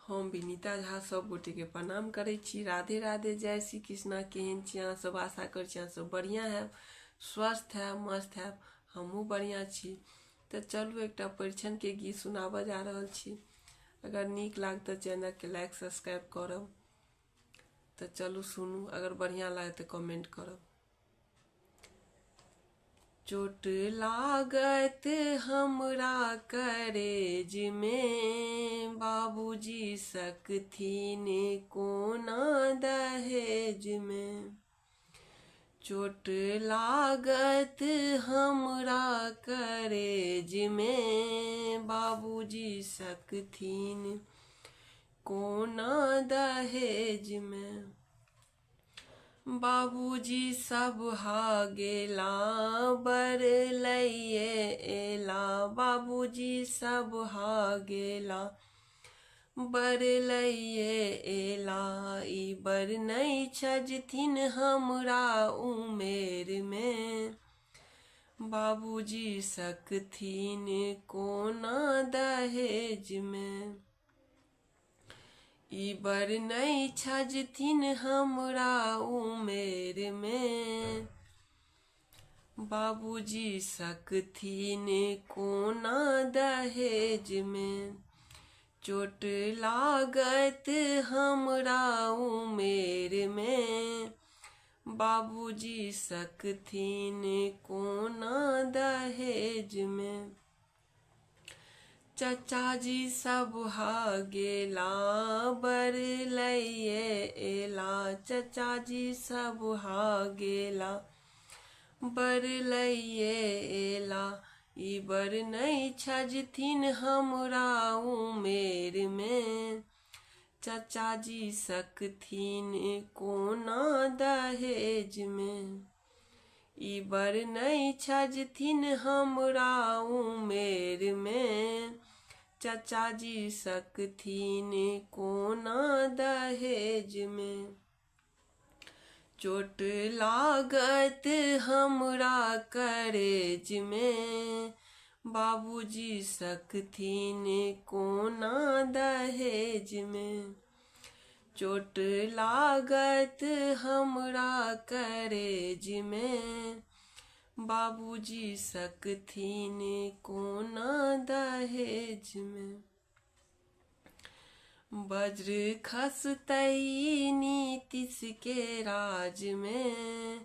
हम विनीता झा सब गोटे के प्रणाम करे छी। राधे राधे, जय श्री कृष्णा। केहन छी अहाँ सब? आशा कर छी अहाँ सब बढ़िया है, स्वस्थ है, मस्त है। हमहूँ बढ़िया छी। तो चलू एक परीक्षण के गीत सुनाब जा रहा छी। अगर नीक लागत चैनल के लाइक सब्सक्राइब करब। तो चलू सुनू, अगर बढ़िया लगे तो कमेंट करब। चोट लागत हमरा करेज में, बाबूजी सकथिन कोना दहेज में। चोट लागत हमरा करेज में, बाबूजी सकथिन कोना दहेज में। बाबूजी सब हा गेला बर लइए एला, बाबूजी सब हा गेला बर लइए एला। ई बर नहीं छजथिन हमरा उमेर में, बाबूजी सकथिन कोना दहेज में। ई बर नहीं छजथिन हमरा उमेर में, बाबूजी सकथिन कोना दहेज में। चोट लागत हमरा उमेर में, बाबूजी सकथिन कोना दहेज में। चचा जी सब हा गेला बर लइए एला, चचा जी सब हा गेला बर लइए एला। ई बर नहीं छजथिन हमरा उमेर में, चचा जी सकथिन कोना दहेज में। ई बर नहीं छजथिन हमरा उमेर में, चचा जी सकथिन कोना दहेज में। चोट लागत हमरा करेज में, बाबूजी सकथिन कोना दहेज में। चोट लागत हमरा करेज में, बाबूजी सकथिन कोना दहेज में। वज्र खसतई नीतीश के राज में,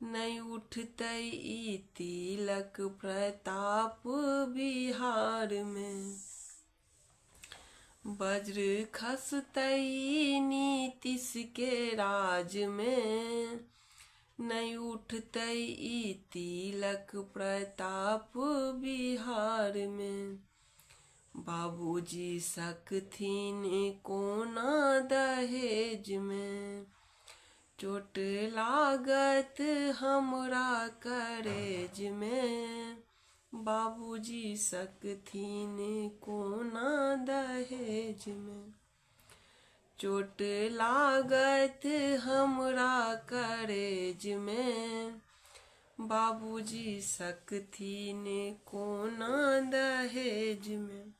नहीं उठतई ई तिलक प्रताप बिहार में। वज्र खसतई नीतीश के राज में, नहीं उठतई ई तिलक प्रताप बिहार में। बाबूजी सकथिन कोना दहेज में। चोट लागत हमरा करेज में, बाबूजी सकथिन कोना दहेज में। चोट लागत हमरा करेज में, बाबूजी सकथिन कोना दहेज में।